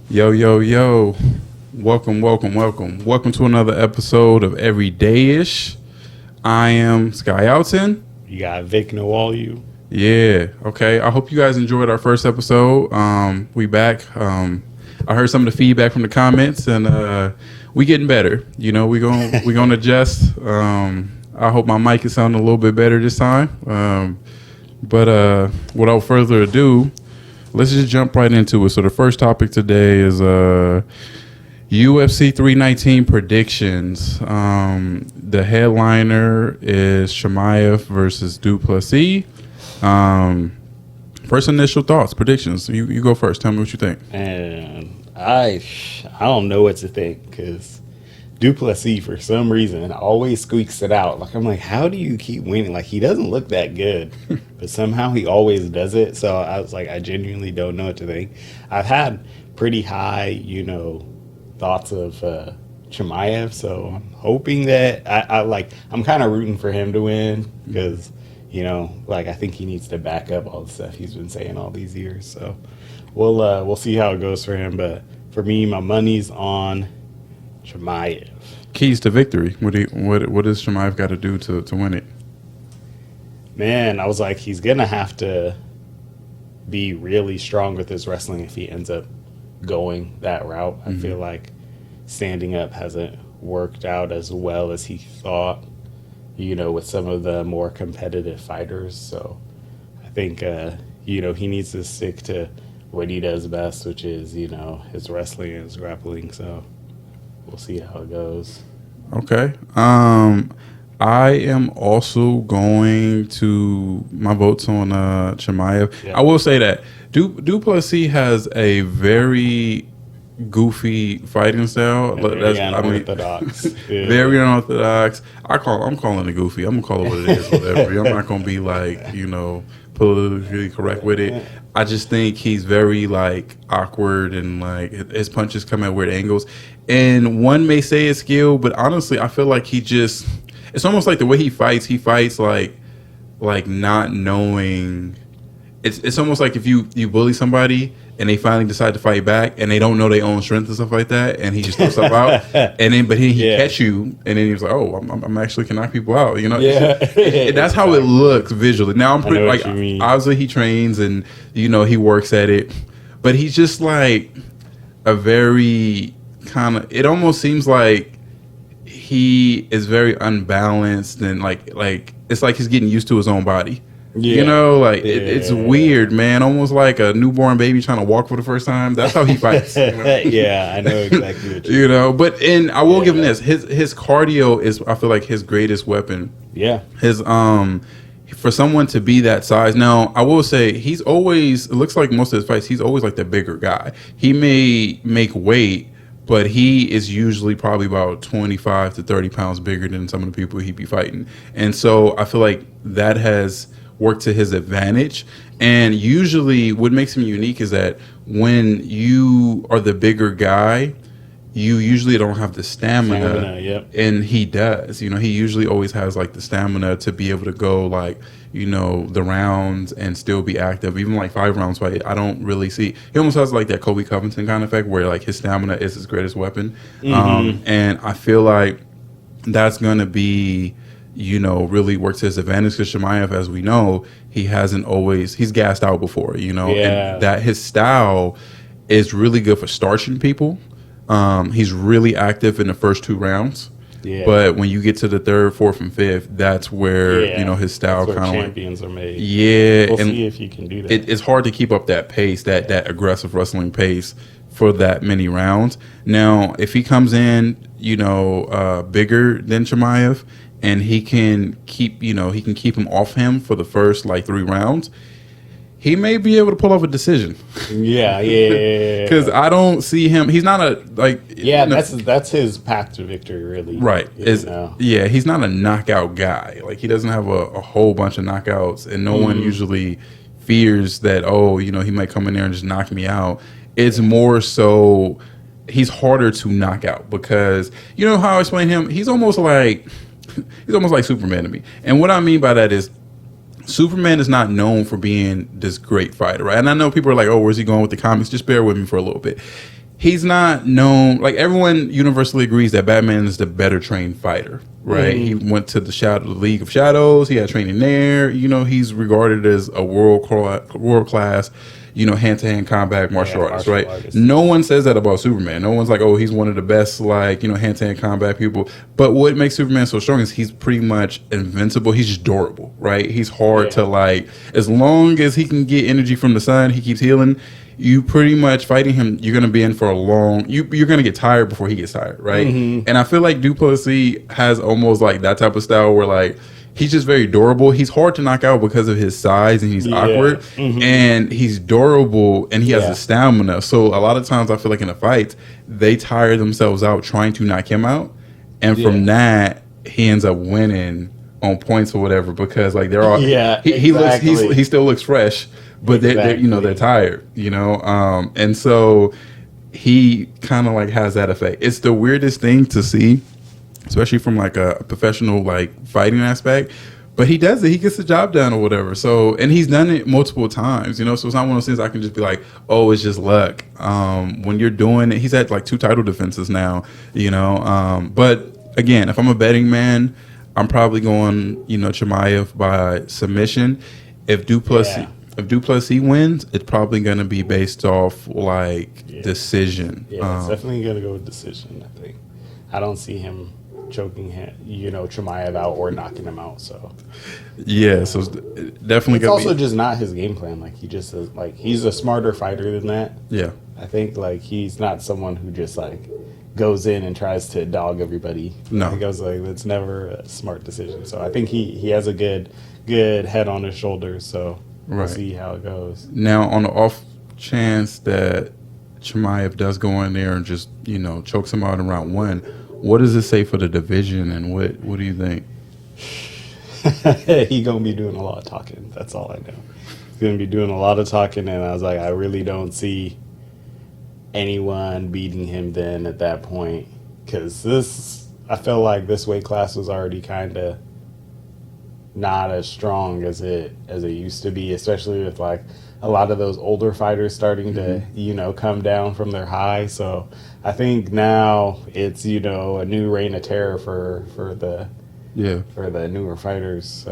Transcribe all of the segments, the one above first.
Yo, yo, yo. Welcome, welcome, welcome. Welcome to another episode of Everyday-ish. I am Sky Alton. You got Vic Nnowalue. Yeah, okay. I hope you guys enjoyed our first episode. We back. I heard some of the feedback from the comments, and we getting better. You know, we gonna adjust. I hope my mic is sounding a little bit better this time. But without further ado, let's just jump right into it. So the first topic today is UFC 319 predictions. The headliner is Chimaev versus Plessis. First initial thoughts, predictions. You go first. Tell me what you think. And I don't know what to think because Plessis, for some reason, always squeaks it out. Like, I'm like, how do you keep winning? Like, he doesn't look that good, but somehow he always does it. So I was like, I genuinely don't know what to think. I've had pretty high, thoughts of Chimaev, so I'm hoping that I'm kind of rooting for him to win because, I think he needs to back up all the stuff he's been saying all these years. So we'll see how it goes for him. But for me, my money's on Chimaev. Keys to victory. What does Chimaev got to do to win it? Man, I was like, he's gonna have to be really strong with his wrestling if he ends up going that route. I feel like standing up hasn't worked out as well as he thought, with some of the more competitive fighters. So I think, he needs to stick to what he does best, which is, his wrestling and his grappling. So we'll see how it goes. Okay. I am also going to my votes on Chimaev. Yeah. I will say that Plessis has a very goofy fighting style. Very unorthodox. Very unorthodox. I'm calling it goofy. I'm gonna call it what it is. Whatever. I'm not gonna be like politically correct with it. I just think he's very awkward and his punches come at weird angles. And one may say it's skill, but honestly, I feel like it's almost like the way he fights like not knowing. It's almost like if you bully somebody and they finally decide to fight back and they don't know their own strength and stuff like that, and he just throws stuff out, and then he catch you, and then he was like, oh, I'm actually can knock people out, Yeah. That's how it looks visually. Now I'm pretty obviously he trains and he works at it, but he's just like a very kind of. It almost seems like he is very unbalanced and like it's like he's getting used to his own body. Yeah. It's weird, man. Almost like a newborn baby trying to walk for the first time. That's how he fights. Yeah, I know exactly what you mean. But I will give him this. His cardio is, I feel like, his greatest weapon. Yeah. His for someone to be that size. Now, I will say he's always, it looks like most of his fights, he's always like the bigger guy. He may make weight, but he is usually probably about 25 to 30 pounds bigger than some of the people he'd be fighting. And so I feel like that has worked to his advantage. And usually what makes him unique is that when you are the bigger guy, you usually don't have the stamina. Yep. And he does. He usually always has the stamina to be able to go the rounds and still be active. Even 5 rounds fight, I don't really see. He almost has that Kobe Covington kind of effect where his stamina is his greatest weapon. And I feel like that's going to be really works to his advantage because Chimaev, as we know, he's gassed out before, and that his style is really good for starching people. He's really active in the first 2 rounds. Yeah. But when you get to the 3rd, 4th, and 5th, that's where his style kind of champions are made. Yeah, we'll see if you can do that. It's hard to keep up that pace, that aggressive wrestling pace for that many rounds. Now, if he comes in, bigger than Chimaev, and he can keep him off him for the first 3 rounds, he may be able to pull off a decision. Yeah. Because I don't see him. He's not that's his path to victory, really. Right. He's not a knockout guy. He doesn't have a whole bunch of knockouts, and no one usually fears that. He might come in there and just knock me out. It's more so he's harder to knock out because how I explain him. He's almost like Superman to me, and what I mean by that is Superman is not known for being this great fighter, right? And I know people are like, oh, where's he going with the comics? Just bear with me for a little bit. he's not known, like everyone universally agrees that Batman is the better trained fighter, right? He went to the League of Shadows. He had training there. You know, he's regarded as a world class, you know, hand to hand combat martial artist, right? No one says that about Superman. No one's like, oh, he's one of the best, like, you know, hand to hand combat people. But what makes Superman so strong is he's pretty much invincible. He's just durable, right? He's hard to, like, as long as he can get energy from the sun, he keeps healing. You pretty much fighting him, you're going to be in for a long... You're going to get tired before he gets tired, right? And I feel like Duplessis has almost like that type of style where, like, he's just very durable. He's hard to knock out because of his size, and he's awkward. And he's durable, and he has the stamina. So a lot of times I feel like in a fight, they tire themselves out trying to knock him out. And from that, he ends up winning on points or whatever because, like, they're all... he still looks fresh. But they're you know, they're tired, you know, and so he kind of like has that effect. It's the weirdest thing to see, especially from like a professional like fighting aspect. But he does it. He gets the job done or whatever. So, and he's done it multiple times, you know. So it's not one of those things I can just be like, oh, it's just luck. When you're doing it, he's had like 2 title defenses now, you know. But again, if I'm a betting man, I'm probably going, you know, Chimaev by submission. If Duplessis wins, it's probably going to be based off like decision. Yeah, it's definitely going to go with decision. I think. I don't see him choking him, you know, Chimaev out or knocking him out. So yeah, so it's definitely. It's also just not his game plan. Like he just is, like he's a smarter fighter than that. Yeah, I think like he's not someone who just like goes in and tries to dog everybody. No, I was like that's never a smart decision. So I think he has a good head on his shoulders. So. We'll see how it goes. Now, on the off chance that Chimaev does go in there and just, you know, chokes him out in round 1, what does it say for the division, and what do you think? He gonna be doing a lot of talking. That's all I know. He's gonna be doing a lot of talking, and I was like, I really don't see anyone beating him then at that point, because I felt like this weight class was already kind of not as strong as it used to be, especially with like a lot of those older fighters starting to, you know, come down from their high. So I think now it's, you know, a new reign of terror for the newer fighters.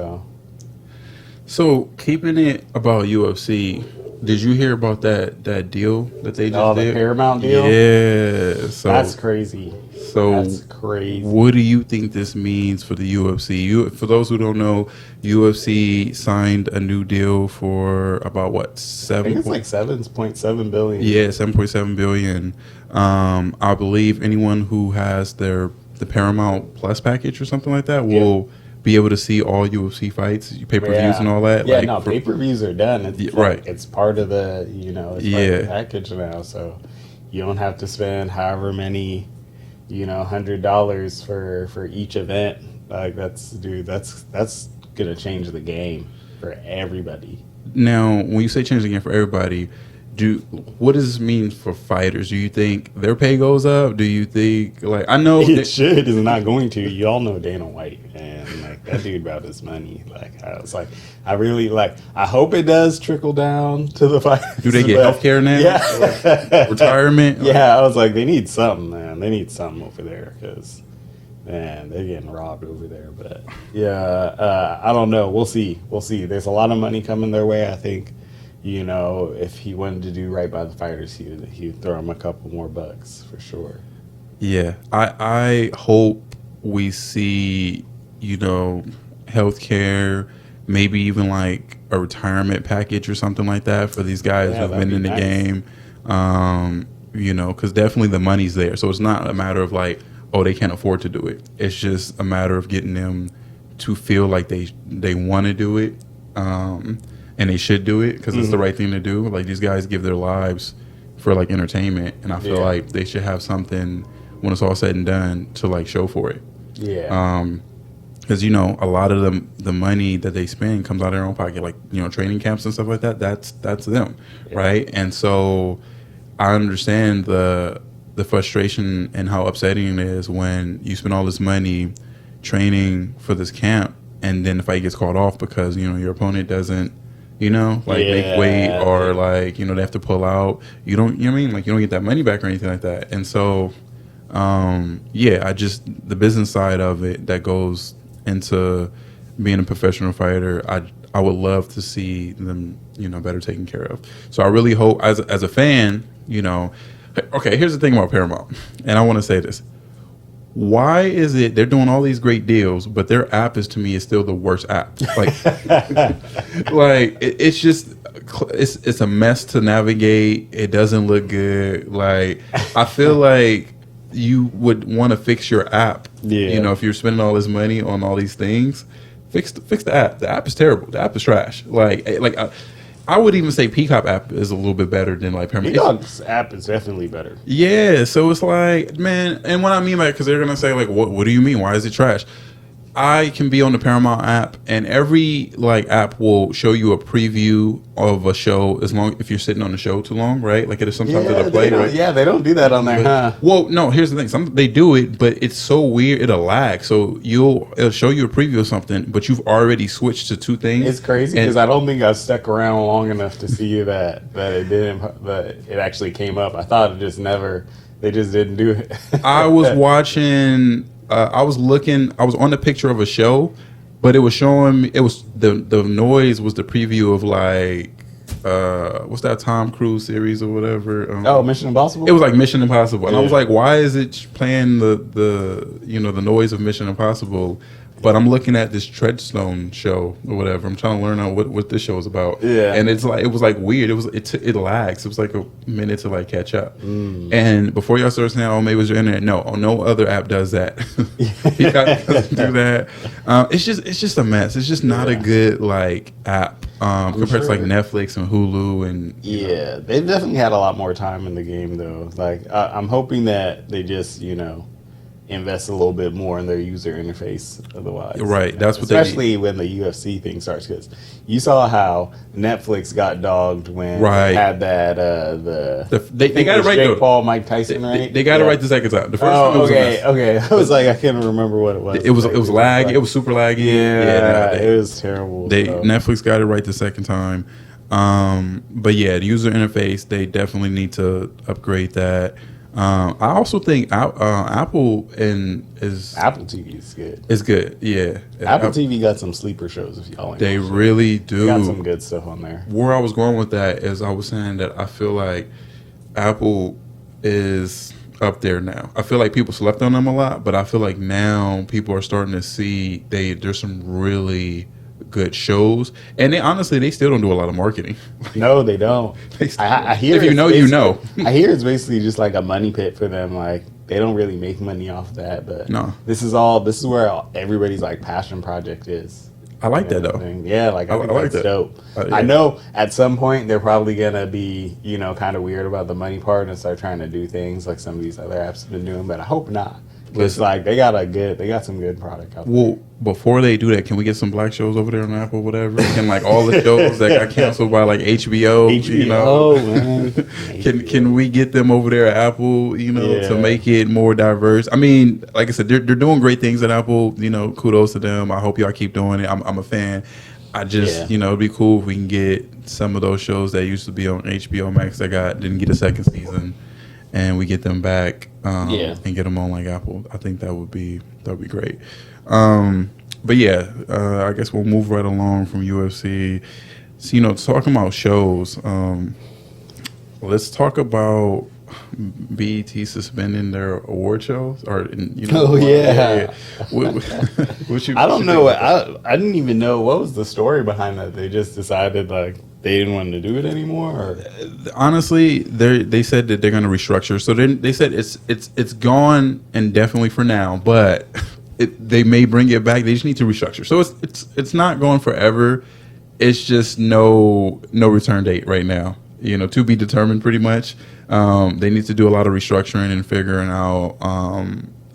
So keeping it about UFC, did you hear about that deal that they just did? The Paramount deal? Yeah. So that's crazy. That's crazy. What do you think this means for the UFC? For those who don't know, UFC signed a new deal for about what, I think it's like $7.7 billion. Yeah, $7.7 billion. I believe anyone who has the Paramount Plus package or something like that will be able to see all UFC fights, pay-per-views and all that. Yeah, like, pay-per-views are done. It's right. It's part of the, you know, it's part of the package now. So you don't have to spend however many, you know, $100 for each event. Like that's gonna change the game for everybody. Now, when you say change the game for everybody, what does this mean for fighters? Do you think their pay goes up? Do you think, like, I know it should is not going to. You all know Dana White, and like that dude about his money. Like I was like, I really like. I hope it does trickle down to the fighters. Do they get health care now? Yeah, like, retirement. Yeah, I was like, they need something, man. They need something over there because, man, they're getting robbed over there. But yeah, I don't know. We'll see. There's a lot of money coming their way. I think. You know, if he wanted to do right by the fighters, he'd throw him a couple more bucks for sure. Yeah, I hope we see, you know, healthcare, maybe even like a retirement package or something like that for these guys who've been in the game. You know, because definitely the money's there. So it's not a matter of like, oh, they can't afford to do it. It's just a matter of getting them to feel like they want to do it. And they should do it because it's the right thing to do. Like, these guys give their lives for, like, entertainment. And I feel like they should have something when it's all said and done to, like, show for it. Yeah. Because, you know, a lot of the money that they spend comes out of their own pocket. Like, you know, training camps and stuff like that, that's them, right? And so I understand the frustration and how upsetting it is when you spend all this money training for this camp and then the fight gets called off because, you know, your opponent doesn't you know, like make weight Yeah. or like, you know, they have to pull out. You don't, you know what I mean? Like you don't get that money back or anything like that. And so, yeah, I just, the business side of it that goes into being a professional fighter, I would love to see them, you know, better taken care of. So I really hope, as a fan, you know, okay, here's the thing about Paramount, and I want to say this. Why is it they're doing all these great deals, but their app is, to me, is still the worst app? Like, like it's just it's a mess to navigate. It doesn't look good. Like, I feel like you would want to fix your app. Yeah. You know, if you're spending all this money on all these things, fix the app. The app is terrible. The app is trash. Like I would even say Peacock app is a little bit better than like Paramount. Peacock's app is definitely better. Yeah, so it's like, man, and what I mean by it, because they're gonna say like, what do you mean? Why is it trash? I can be on the Paramount app, and every like app will show you a preview of a show as long if you're sitting on the show too long, right? Like it is sometimes it'll play, right? Yeah, they don't do that on there, huh? Well, no. Here's the thing: they do it, but it's so weird. It'll lag, so it'll show you a preview of something, but you've already switched to two things. It's crazy because I don't think I stuck around long enough to see that it actually came up. I thought it just never. They just didn't do it. I was watching. I was on the picture of a show, but it was showing me. It was the noise was the preview of like what's that Tom Cruise series or whatever? Mission Impossible. It was like Mission Impossible, and Yeah. I was like, why is it playing the you know the noise of Mission Impossible? But I'm looking at this Treadstone show or whatever. I'm trying to learn out what this show is about. Yeah. And it was like weird. It lags. It was like a minute to like catch up. And before y'all start saying, oh, maybe it was your internet. No other app does that. Peacock doesn't do that. It's just a mess. It's just not a good like app compared to like Netflix and Hulu and Yeah, they've definitely had a lot more time in the game though. Like I'm hoping that they just invest a little bit more in their user interface otherwise. Right, that's what especially when the UFC thing starts, because you saw how Netflix got dogged when Right. they had that they got it right Jake though. Paul, Mike Tyson, right? They got it right the second time. The first time it was a mess. Okay. I was like, I can't remember what it was. It was laggy. It was super laggy. Yeah, no, it was terrible. So. Netflix got it right the second time. But yeah, the user interface, they definitely need to upgrade that. I also think Apple TV is good. is good. Yeah, Apple TV got some sleeper shows if y'all. They really do. They got some good stuff on there. Where I was going with that is I was saying that I feel like Apple is up there now. I feel like people slept on them a lot, but I feel like now people are starting to see there's some really good shows, and they still don't do a lot of marketing. No, they don't. I hear if you know, you know. I hear it's basically just like a money pit for them. Like they don't really make money off that, but No. this is where everybody's like passion project is. I like that though. Yeah, like I think like that's that. dope. Yeah. I know at some point they're probably gonna be, kind of weird about the money part and start trying to do things like some of these other apps have been doing, but I hope not. It's like they got some good product out there. Well, before they do that, can we get some black shows over there on Apple, whatever? Can like all the shows that got canceled by like HBO, man. Can we get them over there at Apple, to make it more diverse? I mean, like I said, they're doing great things at Apple. Kudos to them. I hope y'all keep doing it. I'm a fan. I just, it'd be cool if we can get some of those shows that used to be on HBO Max that didn't get a second season, and we get them back and get them on like Apple. I think that would be great. But yeah, I guess we'll move right along from UFC. So, talking about shows, let's talk about BET suspending their award shows. What you, I don't know. I didn't even know what was the story behind that. They just decided like they didn't want to do it anymore. Or? Honestly, they said that they're going to restructure. So they said it's gone indefinitely for now, but they may bring it back. They just need to restructure. So it's not going forever. It's just no return date right now. To be determined pretty much. They need to do a lot of restructuring and figuring out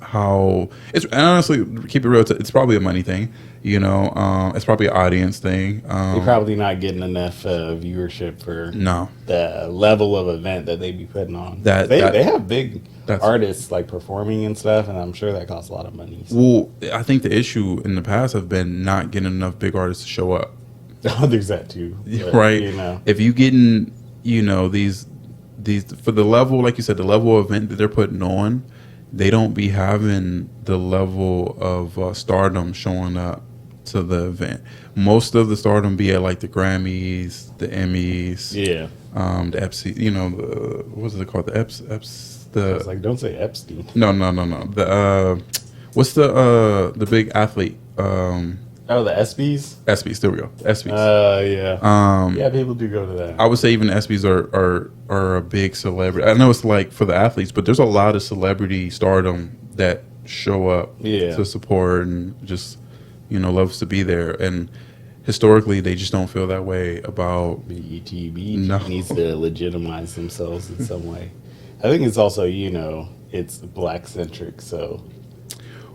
how it's, and honestly, keep it real, it's probably a money thing. It's probably an audience thing. They're probably not getting enough viewership for the level of event that they be putting on. They have big artists like performing and stuff, and I'm sure that costs a lot of money. So. Well, I think the issue in the past have been not getting enough big artists to show up. Oh, there's that too. But, right? You know. If you getting, these for the level, like you said, the level of event that they're putting on, they don't be having the level of stardom showing up to the event. Most of the stardom be at like the Grammys, the Emmys, Yeah. the EPSI, what's it called? The EPS, I was like, don't say Epstein. no. The what's the big athlete? Oh, the ESPYs? ESPYs. There we go. ESPYs. Yeah. Yeah, people do go to that. I would say even ESPYs are a big celebrity. I know it's like for the athletes, but there's a lot of celebrity stardom that show up to support and just loves to be there. And historically, they just don't feel that way about BET No. needs to legitimize themselves in some way. I think it's also, it's black centric, so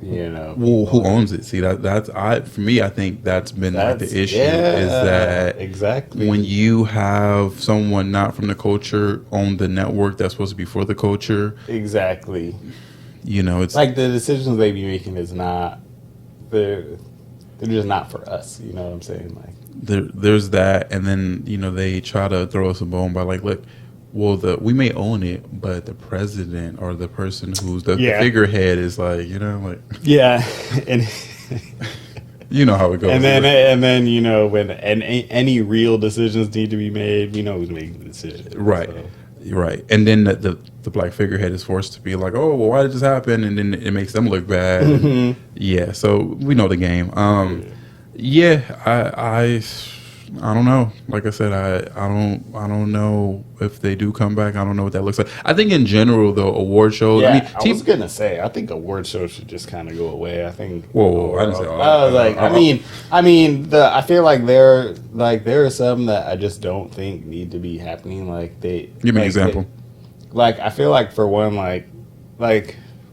Well, who owns it? See, for me, I think that's been like the issue is that exactly when you have someone not from the culture on the network that's supposed to be for the culture, exactly. It's Like the decisions they be making is not they're just not for us. You know what I'm saying? Like there's that, and then they try to throw us a bone by like, look, well, we may own it, but the president or the person who's the figurehead is like, yeah, and you know how it goes. And then when any real decisions need to be made, who's making the decision, right? So. Right, and then the black figurehead is forced to be like, oh, well, why did this happen? And then it makes them look bad. Mm-hmm. Yeah, so we know the game. I don't know. Like I said, I don't know if they do come back. I don't know what that looks like. I think in general, though, award shows. Yeah, I was gonna say, I think award shows should just kind of go away. I think. Whoa! I didn't say. I feel like there are some that I just don't think need to be happening. Like they. Give me an example. I feel like for one, like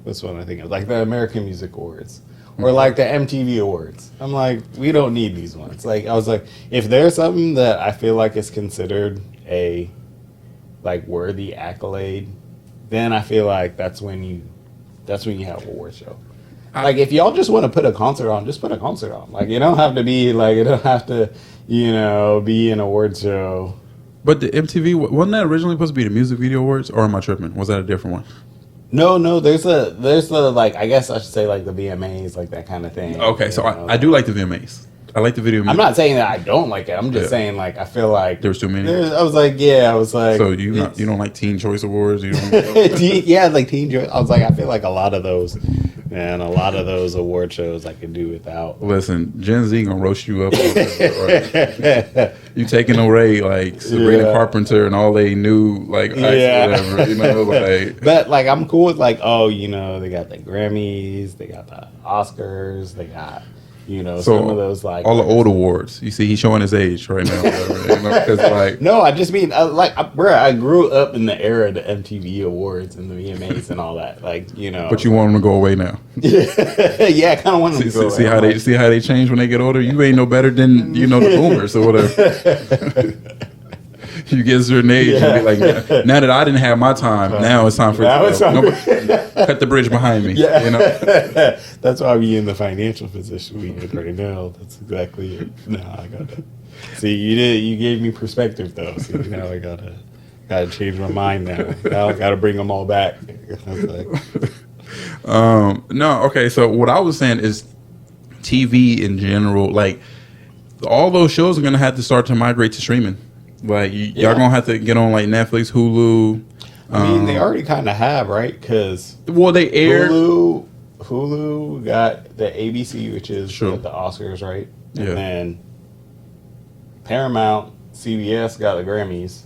what's one I think of? Like the American Music Awards. Or like the MTV Awards. I'm like, we don't need these ones. Like I was like, if there's something that I feel like is considered a worthy accolade, then I feel like that's when you have an award show. Like if y'all just want to put a concert on, just put a concert on. Like it don't have to be be an award show. But the MTV wasn't that originally supposed to be the Music Video Awards, or am I tripping? Was that a different one? No, there's the I guess I should say like the VMAs, like that kind of thing. Okay, so I do like the VMAs. I like the video. I'm not saying that I don't like it. I'm just saying like I feel like there's too many. I was like. So you don't like Teen Choice Awards? You don't like Teen Choice. I was like, I feel like a lot of those award shows I could do without. Listen, Gen Z gonna roast you up. Right? You taking away like Sabrina Carpenter and all they knew like whatever. But like I'm cool with like they got the Grammys, they got the Oscars, they got. Some of those like all the old awards. You see, he's showing his age right now. Whatever, no, I just mean I grew up in the era of the MTV Awards and the VMAs and all that. But you want them to go away now. Yeah, I kind of want them to go away. See how they change when they get older. You ain't no better than the boomers or whatever. You get a certain age, you be like, now that I didn't have my time, now it's time for cut the bridge behind me. Yeah. That's why we in the financial position we in right now. That's exactly it. No, I got to see you gave me perspective though. See, now I gotta change my mind now. Now I gotta bring them all back. No, okay. So what I was saying is, TV in general, like all those shows are gonna have to start to migrate to streaming. Like y'all gonna have to get on like Netflix, Hulu. I mean, they already kind of have, right? Because they aired. Hulu got the ABC, which is the Oscars, right? And then Paramount, CBS got the Grammys.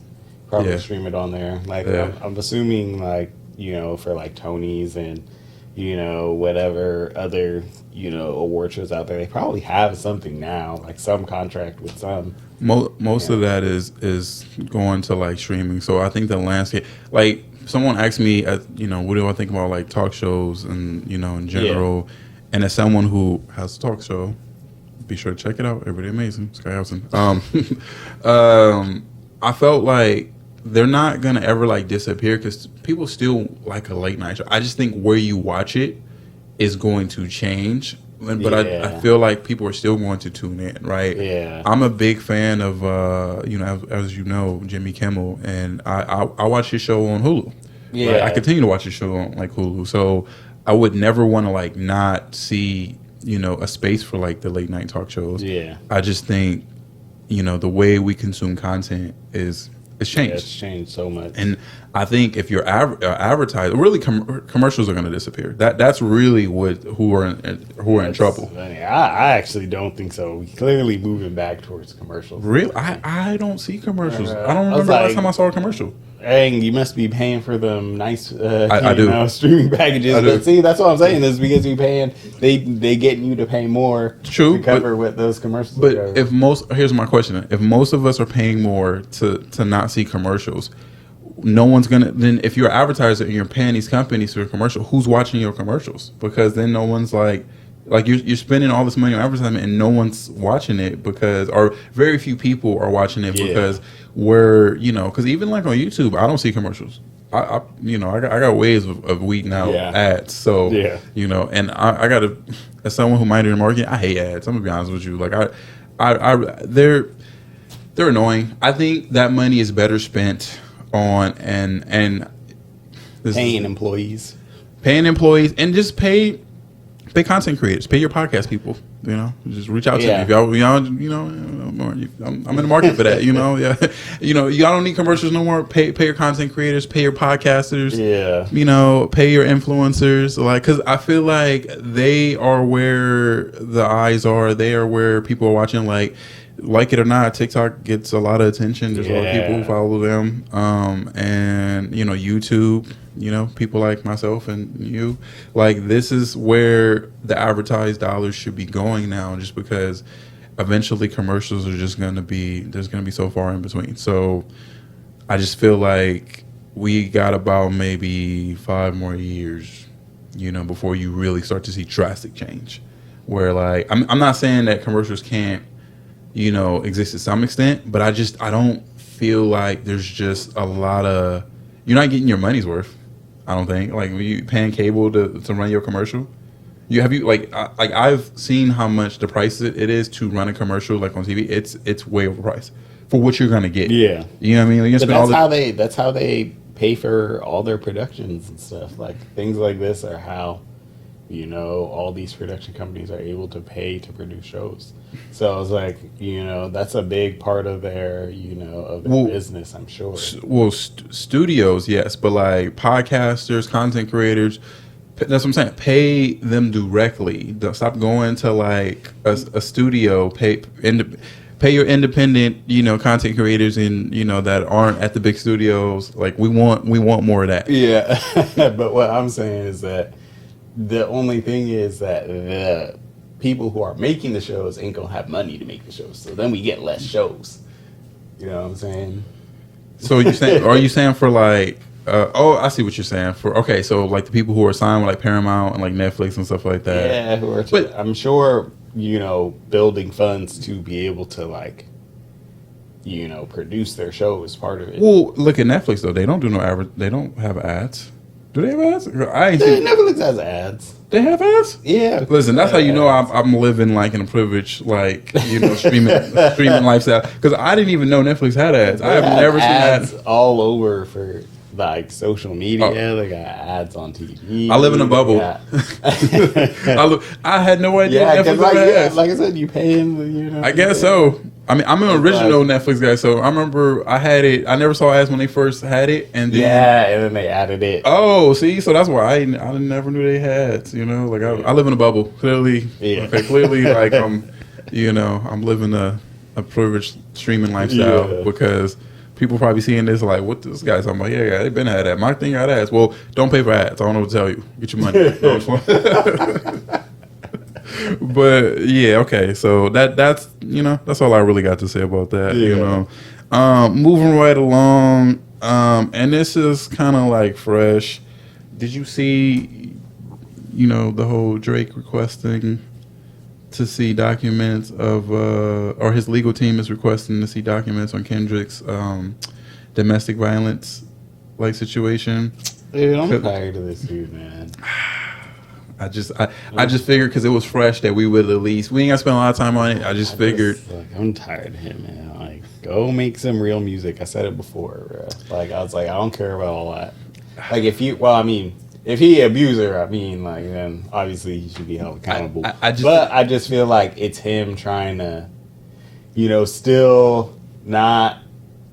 Probably stream it on there. Like I'm assuming, like for like Tonys and whatever other award shows out there, they probably have something now, like some contract with some. Most of that is going to like streaming. So I think the landscape, like someone asked me, what do I think about like talk shows and in general, and as someone who has a talk show, be sure to check it out. Everybody Amazing, Sky Alton. I felt like they're not gonna ever like disappear because people still like a late night show. I just think where you watch it is going to change. but I feel like people are still going to tune in, right? Yeah. I'm a big fan of, as you know, Jimmy Kimmel, and I watch his show on Hulu. Yeah. Right? I continue to watch his show on like Hulu, so I would never want to like not see, a space for like the late night talk shows. Yeah. I just think, the way we consume content is changed. Yeah, it's changed so much. And I think if you're advertising, really commercials are going to disappear. That's really who are in trouble. Funny. I actually don't think so. We clearly moving back towards commercials. Really, I don't see commercials. I don't remember last time I saw a commercial. Dang, you must be paying for them nice, I do. Streaming packages. But see, that's what I'm saying is because you paying, they getting you to pay more to cover what those commercials. But here's my question: if most of us are paying more to not see commercials, no one's gonna. Then if you're an advertiser and you're paying these companies for a commercial, who's watching your commercials? Because then no one's like you're spending all this money on advertisement and no one's watching it or very few people are watching it because because even like on YouTube, I don't see commercials. I got ways of weeding out ads. So and I gotta, as someone who minored in marketing, I hate ads. I'm gonna be honest with you. Like they're annoying. I think that money is better spent on paying employees and just pay content creators, pay your podcast people. Just reach out to me if y'all. I'm in the market for that. Y'all don't need commercials no more. Pay your content creators, pay your podcasters. Yeah. Pay your influencers. Like, because I feel like they are where the eyes are. They are where people are watching. Like it or not, TikTok gets a lot of attention. There's a lot of people who follow them. And YouTube. People like myself and you, this is where the advertised dollars should be going now, just because eventually commercials are just there's going to be so far in between. So I just feel like we got about maybe 5 more years, before you really start to see drastic change. Where I'm not saying that commercials can't, exist to some extent, but I don't feel like there's just a lot of, you're not getting your money's worth. I don't think when you paying cable to run your commercial. I've seen how much the price it is to run a commercial on TV. It's way overpriced for what you're gonna get. Yeah, you know what I mean. But that's how they pay for all their productions and stuff. Things like this are how all these production companies are able to pay to produce shows. So it's that's a big part of their business, I'm sure. Studios, yes, but podcasters, content creators, that's what I'm saying. Pay them directly. Don't stop going to a studio. Pay your independent, content creators and that aren't at the big studios. We want more of that. Yeah, but what I'm saying is that the only thing is that the people who are making the shows ain't gonna have money to make the shows, so then we get less shows. You know what I'm saying? So are you saying for I see what you're saying. So the people who are signed with Paramount and Netflix and stuff like that. Yeah, who are I'm sure building funds to be able to produce their show is part of it. Well, look at Netflix though. They don't do they don't have ads. Do they have ads? Netflix has ads. They have ads? Yeah. Listen, that's how I'm living in a privileged streaming lifestyle, because I didn't even know Netflix had ads. I have never seen ads all over for social media. They got ads on TV. I live in a bubble. I had no idea. Yeah, because like I said, you paying. I guess so. I mean, I'm an original Netflix guy, so I remember I had it. I never saw ads when they first had it, and then and then they added it. Oh, see, so that's why I never knew they had ads. I live in a bubble. Clearly, I'm living a privileged streaming lifestyle because people probably seeing this what this guy's talking about. Yeah, they've been had ads. My thing got ads. Well, don't pay for ads. I don't know what to tell you. Get your money. But yeah, okay. So that's all I really got to say about that. Moving right along, and this is kind of fresh. Did you see, the whole Drake requesting to see documents of, or his legal team is requesting to see documents on Kendrick's domestic violence situation? Dude, I'm tired of this dude, man. I just figured because it was fresh that we would at least we ain't gotta spend a lot of time on it. I just figured. I'm tired of him, man. Like, go make some real music. I said it before, bro. Like, I was like, I don't care about all that. Like, if he abused her, I mean, like, then obviously he should be held accountable. I just feel like it's him trying to, still not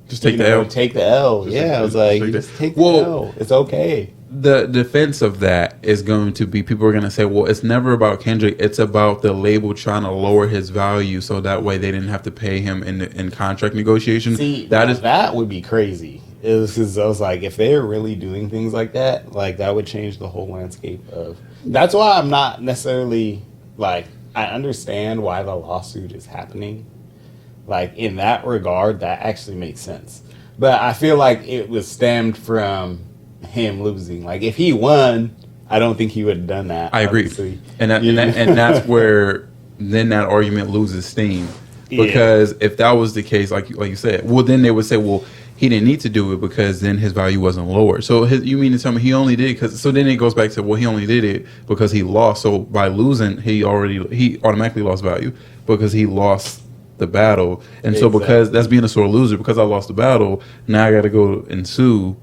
just take the L. Take the L. I was like, just take the L. It's okay. The defense of that is going to be people are going to say, well, it's never about Kendrick. It's about the label trying to lower his value so that way they didn't have to pay him in contract negotiations. See, that would be crazy. I was like, if they're really doing things like that would change the whole landscape of. That's why I'm not necessarily like, I understand why the lawsuit is happening. Like, in that regard, that actually makes sense. But I feel like it was stemmed from him losing. Like, if he won, I don't think he would have done that. I obviously. agree, and that's where then that argument loses steam, because if that was the case, like you said, well, then they would say, well, he didn't need to do it because then his value wasn't lower. So you mean to tell me he only did because? So then it goes back to, well, he only did it because he lost. So by losing, he automatically lost value because he lost the battle, and so because that's being a sore loser, because I lost the battle, now I got to go and sue.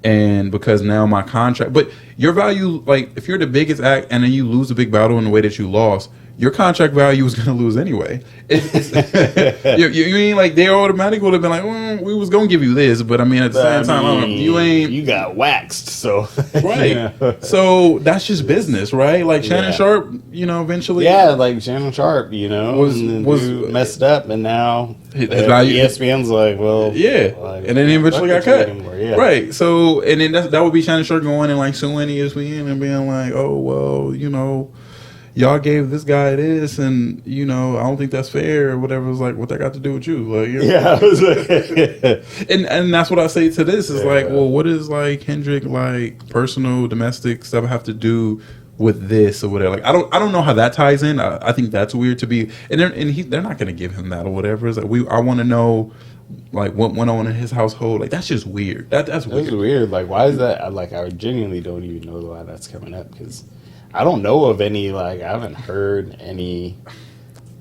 And because now my contract, but your value, like if you're the biggest act and then you lose a big battle in the way that you lost, your contract value is going to lose anyway. You mean like they automatically would have been like, we was going to give you this, but I mean at the same time, you got waxed, so right. So that's just business, right? Like Shannon Sharp, eventually, like Shannon Sharp, was messed up, and now his value, ESPN's like, well, like, and then he eventually got cut, right? So and then that would be Shannon Sharp going and like suing ESPN and being like, oh well, y'all gave this guy this, and I don't think that's fair or whatever. It's like, what that got to do with you? Like, and that's what I say to this is like, well, what is like Kendrick like personal domestic stuff have to do with this or whatever? Like, I don't know how that ties in. I think that's weird to be, and they're not gonna give him that or whatever. It's like I want to know. Like what went on in his household, like that's just weird. That's weird. That's weird. Like, why is that? Like, I genuinely don't even know why that's coming up, because I don't know of any, like, I haven't heard any,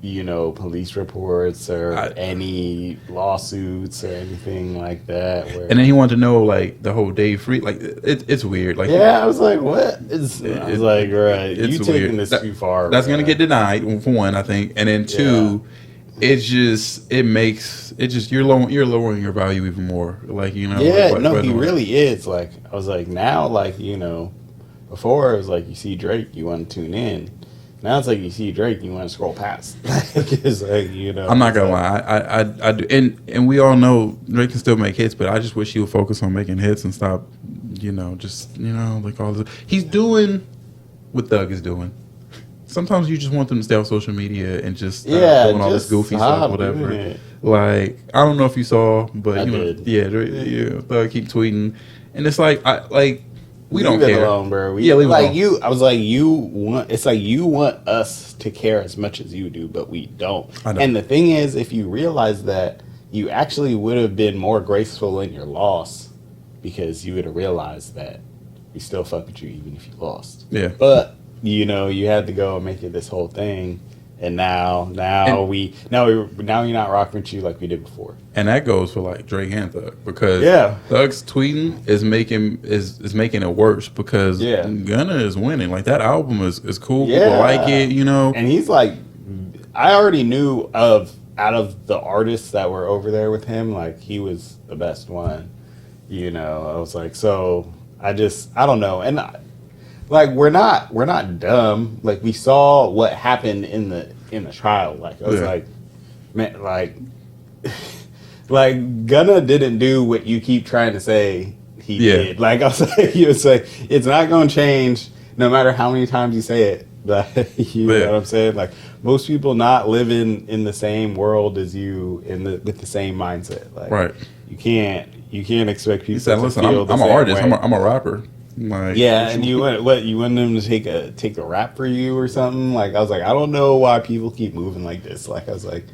police reports or any lawsuits or anything like that. And then he wanted to know, like, the whole day free. Like, it's weird. Like, I was like, what? I was like, right, you taking this too far. That's going to get denied, for one, I think. And then two, you're lowering your value even more. Like, he really is. Like, I was like, now, like, before it was like you see Drake, you want to tune in. Now it's like you see Drake, you want to scroll past. It's like, I'm not gonna lie, I do, and we all know Drake can still make hits, but I just wish he would focus on making hits and stop, like all this. He's doing what Thug is doing. Sometimes you just want them to stay on social media and just doing all this goofy stuff, whatever. Like, I don't know if you saw, but Thug keep tweeting, and it's like we don't care. Leave it alone, bro. Leave it alone. I was like, it's like you want us to care as much as you do, but we don't. And the thing is, if you realize that, you actually would have been more graceful in your loss, because you would have realized that we still fuck with you even if you lost. Yeah. But you had to go and make it this whole thing. And now you're not rocking with you like we did before. And that goes for like Drake and Thug, because Thug's tweeting is making it worse, because Gunna is winning. Like, that album is cool. People like it, And he's like, I already knew out of the artists that were over there with him, like, he was the best one. I was like, so I don't know. And like, we're not dumb. Like, we saw what happened in the trial. Like, I was like, man, like Gunna didn't do what you keep trying to say he did. Like, I was like, it's not going to change no matter how many times you say it. Like, you know what I'm saying? Like, most people not living in the same world as you with the same mindset. Like, you can't expect people. He said, "Listen, I'm an artist. I'm a rapper." Like, Yeah, and you want them to take a rap for you or something? Like, I was like, I don't know why people keep moving like this. Like, I was like,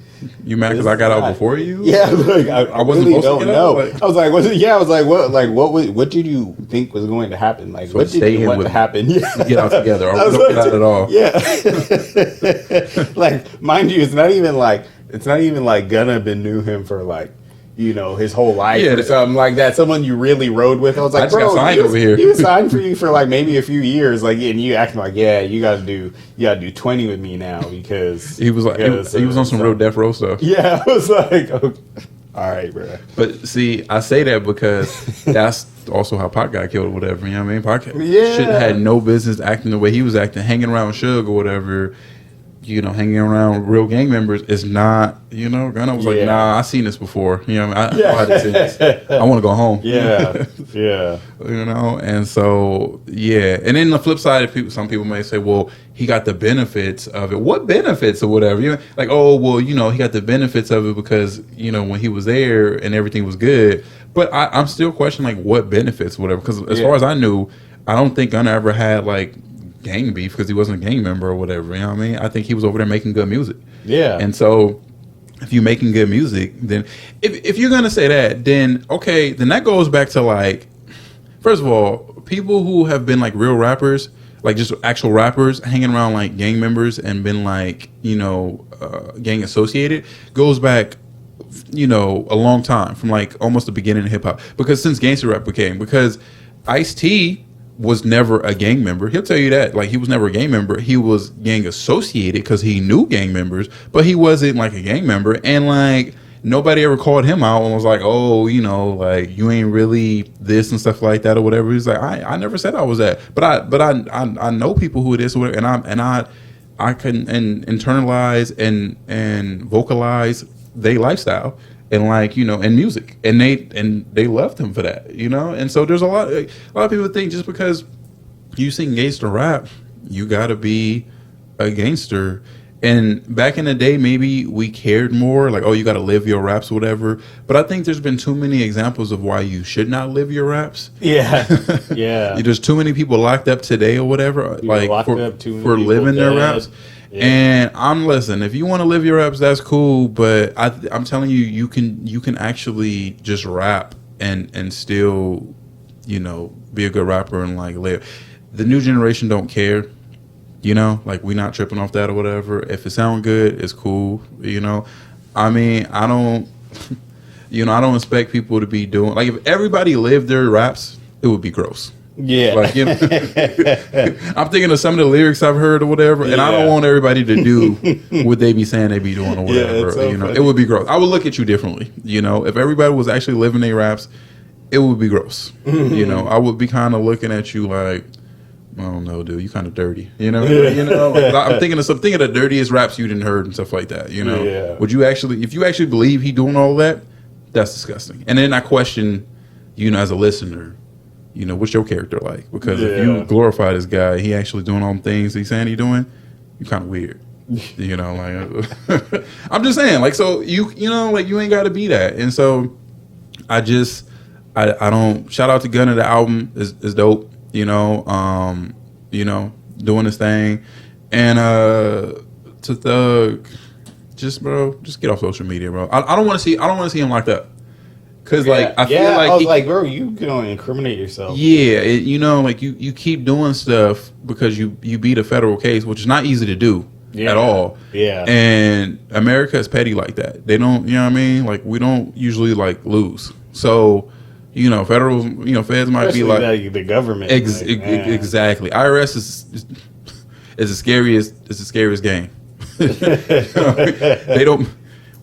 you mad because I got out before you? Yeah, like I wasn't really supposed to don't get know. out? Like, I was like, what did you think was going to happen? Like, what did you want to happen? Yeah. Get out together. Or I was don't like, get out at all. Yeah. Like, mind you, it's not even like Gunna knew him for like, you know, his whole life or something like that. Someone you really rode with. I was like, I just got signed over here. He was signed for you for like maybe a few years, like, and you acting like, yeah, you gotta do 20 with me now because he was like, he was on some real death row stuff. Yeah, I was like, okay. All right, bro. But see, I say that because that's also how Pac got killed or whatever. You know what I mean? Pac Yeah. shouldn't had no business acting the way he was acting, hanging around Suge or whatever. You know, hanging around real gang members is not, you know, Gunna was like, nah, I seen this before. You know what I mean? I hadn't seen this. I want to go home. Yeah, yeah. You know, and so, yeah. And then the flip side, some people may say, well, he got the benefits of it. What benefits or whatever? You know, like, oh, well, you know, he got the benefits of it because, you know, when he was there and everything was good. But I'm still questioning, like, what benefits or whatever. Because as far as I knew, I don't think Gunna ever had, like, gang beef because he wasn't a gang member or whatever. You know what I mean? I think he was over there making good music. Yeah. And so if you're making good music, then if you're gonna say that, then okay, then that goes back to like, first of all, people who have been like real rappers, like just actual rappers hanging around like gang members and been like, you know, gang associated, goes back, you know, a long time, from like almost the beginning of hip hop. Because since gangster rap because Ice-T was never a gang member. He'll tell you that. Like, he was never a gang member. He was gang associated because he knew gang members, but he wasn't like a gang member. And like, nobody ever called him out and was like, oh, you know, like, you ain't really this and stuff like that or whatever. He's like, I never said I was that, but I know people who it is, and I can internalize and vocalize their lifestyle. And like, you know, and music, and they loved him for that, you know. And so there's a lot of people think just because you sing gangster rap, you gotta be a gangster. And back in the day, maybe we cared more, like, oh, you gotta live your raps or whatever. But I think there's been too many examples of why you should not live your raps. Yeah, yeah. There's too many people locked up today or whatever, like for living their raps. Yeah. And if you want to live your raps, that's cool. But I'm telling you, you can actually just rap and still, you know, be a good rapper and like live. The new generation don't care, you know, like, we not tripping off that or whatever. If it sound good, it's cool, you know. I mean, I don't expect people to be doing, like, if everybody lived their raps, it would be gross. Yeah, like, you know, I'm thinking of some of the lyrics I've heard or whatever, and I don't want everybody to do what they be saying they be doing or whatever. So you know, funny. It would be gross. I would look at you differently. You know, if everybody was actually living their raps, it would be gross. You know, I would be kind of looking at you like, I don't know, dude, you kind of dirty. You know, like, I'm thinking of the dirtiest raps you didn't heard and stuff like that. You know, would you actually, if you actually believe he doing all that, that's disgusting. And then I question, you know, as a listener, you know, what's your character like? Because if you glorify this guy, he actually doing all the things he's saying he doing, you're kind of weird. You know, like, I'm just saying, like, so you know, like, you ain't got to be that. And so I don't, shout out to Gunna, the album is dope, you know, doing his thing. And to Thug, just get off social media, bro. I don't want to see him locked up. Cause like, I feel like I was like, bro, you gonna incriminate yourself. Yeah, you know, like, you keep doing stuff because you beat a federal case, which is not easy to do at all. Yeah, and America is petty like that. They don't, you know what I mean? Like, we don't usually like lose. So, you know, feds might especially be like the government. Exactly. IRS is the scariest game. They don't.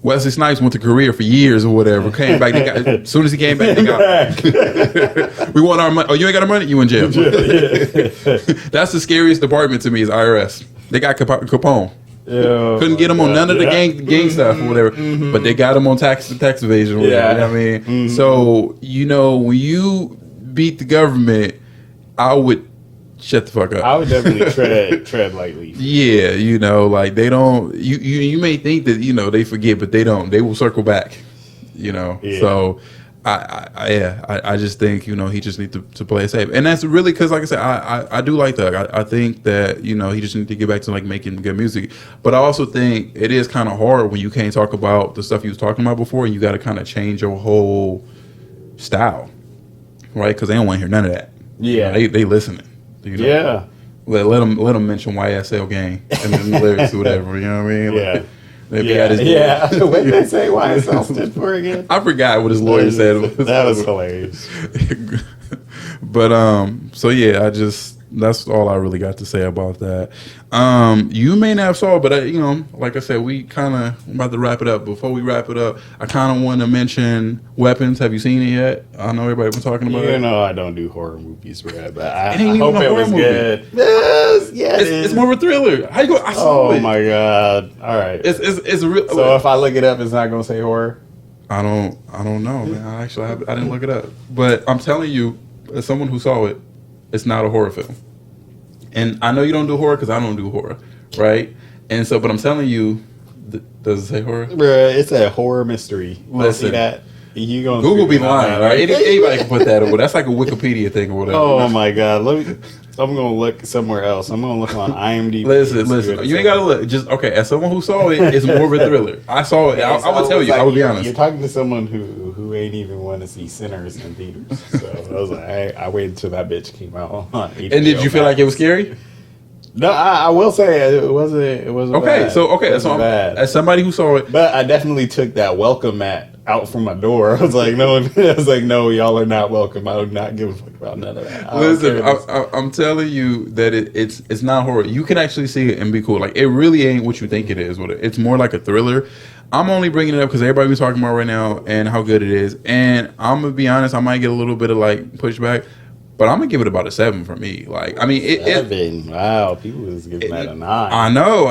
Wesley Snipes went to Korea for years or whatever. Came back. As soon as he came back, they got. We want our money. Oh, you ain't got our money? You in jail. That's the scariest department to me is IRS. They got Capone. Couldn't get him on none of the gang stuff or whatever, but they got him on tax evasion or whatever. You know what I mean? So, you know, when you beat the government, I would shut the fuck up. I would definitely tread lightly. Yeah, you know, like, they don't. You may think that, you know, they forget, but they don't. They will circle back. You know, so I just think he just needs to play it safe, and that's really because, like I said, I do like that. I think that he just needs to get back to like making good music, but I also think it is kind of hard when you can't talk about the stuff you was talking about before, and you got to kind of change your whole style, right? Because they don't want to hear none of that. Yeah, they listening. Yeah, let them mention YSL gang and then the lyrics or whatever. You know what I mean? Yeah. Yeah. What did they say YSL stood for again? I forgot what his lawyer said. That was hilarious. But so yeah, that's all I really got to say about that. You may not have saw it, but like I said, we kind of about to wrap it up. Before we wrap it up, I kind of want to mention Weapons. Have you seen it yet? I know everybody been talking about it. I don't do horror movies, bro, but I It ain't even hope a it horror was movie. good. Yes, yeah, It's more of a thriller. How you go? I saw it. Oh my god! All right. It's a real. So if I look it up, it's not gonna say horror. I don't know, man. I didn't look it up, but I'm telling you, as someone who saw it, it's not a horror film. And I know you don't do horror because I don't do horror, right? And so, but I'm telling you, does it say horror? Bruh, it's a horror mystery. Listen, see that? You gonna Google be lying, right? Anybody can put that over. That's like a Wikipedia thing or whatever. Oh my god! I'm gonna look somewhere else. I'm gonna look on IMDb. Listen. You ain't gotta look. Just okay. As someone who saw it, it's more of a thriller. I saw it. I would tell you. I would be honest. You're talking to someone who ain't even want to see Sinners in theaters. So I was like, I waited until that bitch came out on HBO. And did you feel like it was scary? No, I will say it wasn't. It wasn't Okay, bad. so Bad. as somebody who saw it, But I definitely took that welcome mat out from my door. I was like, no, y'all are not welcome. I do not give a fuck about none of that. listen, I'm telling you that it's not horror. You can actually see it and be cool. Like, it really ain't what you think it is. It's more like a thriller. I'm only bringing it up because everybody be talking about it right now and how good it is. And I'm gonna be honest, I might get a little bit of like pushback, but I'm gonna give it about a 7 for me. Like, I mean, 7. Wow, people was giving that a 9. I know,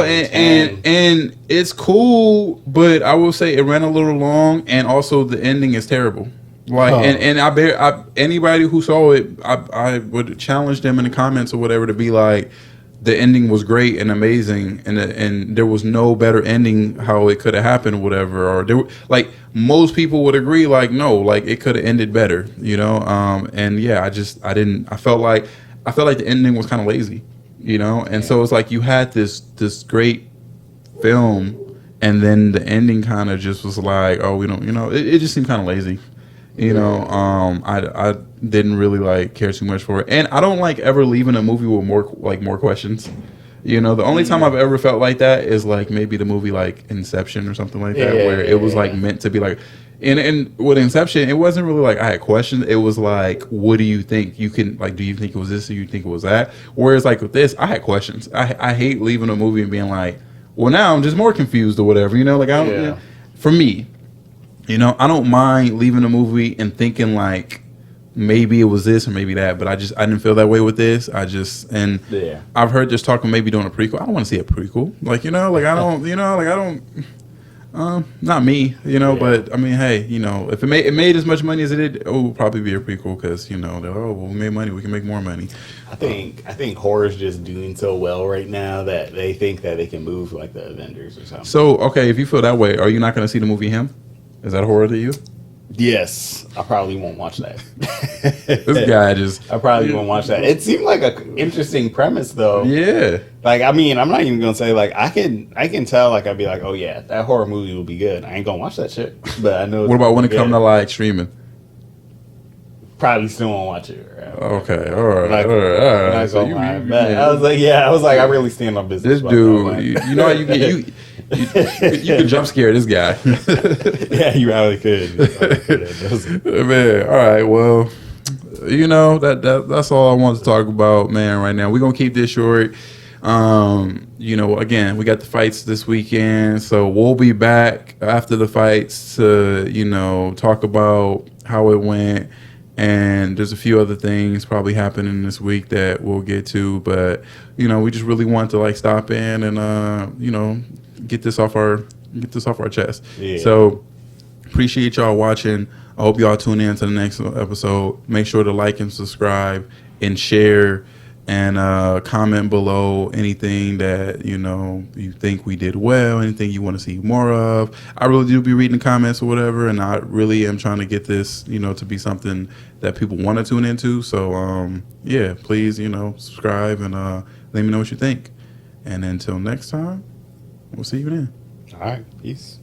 and it's cool, but I will say it ran a little long, and also the ending is terrible. Like, and anybody who saw it, I would challenge them in the comments or whatever to be like, the ending was great and amazing, and there was no better ending how it could have happened or whatever. Or there, like, most people would agree, like, no, like, it could have ended better, and yeah, I felt like the ending was kind of lazy, and so it's like you had this great film, and then the ending kind of just was like, oh, we don't, it just seemed kind of lazy. I didn't really like care too much for it, and I don't like ever leaving a movie with more questions. The only time I've ever felt like that is like maybe the movie like Inception or something like that, where it was like meant to be like, and with Inception, it wasn't really like I had questions. It was like, what do you think? You can like, do you think it was this or you think it was that? Whereas like with this, I had questions. I hate leaving a movie and being like, well, now I'm just more confused or whatever. Like I don't. For me. I don't mind leaving a movie and thinking like maybe it was this or maybe that, but I didn't feel that way with this. I've heard this talk of maybe doing a prequel. I don't want to see a prequel. Not me, but I mean, hey, if it made as much money as it did, it would probably be a prequel because, they're, we made money, we can make more money. I think horror's just doing so well right now that they think that they can move like the Avengers or something. So, okay, if you feel that way, are you not going to see the movie Him? Is that horror to you? Yes, I probably won't watch that. This guy just... I probably won't watch that. It seemed like an interesting premise, though. Yeah. Like, I mean, I'm not even going to say, like, I can tell, like, I'd be like, oh, yeah, that horror movie will be good. I ain't going to watch that shit. But I know... What about when it comes to, like, streaming? Probably still won't watch it. Right? Okay, all right. So I was like, I really stand on business. This dude, you know how you get... You can jump scare this guy. Yeah, you really could. Man, all right. Well, that's all I want to talk about, man. Right now, we're gonna keep this short. Again, we got the fights this weekend, so we'll be back after the fights to talk about how it went. And there's a few other things probably happening this week that we'll get to, but we just really want to like stop in and get this off our chest. Yeah. So appreciate y'all watching. I hope y'all tune in to the next episode. Make sure to like and subscribe and share And comment below anything that you think we did well, anything you want to see more of. I really do be reading the comments or whatever, and I really am trying to get this to be something that people want to tune into. So yeah, please subscribe and let me know what you think. And until next time, we'll see you then. All right, peace.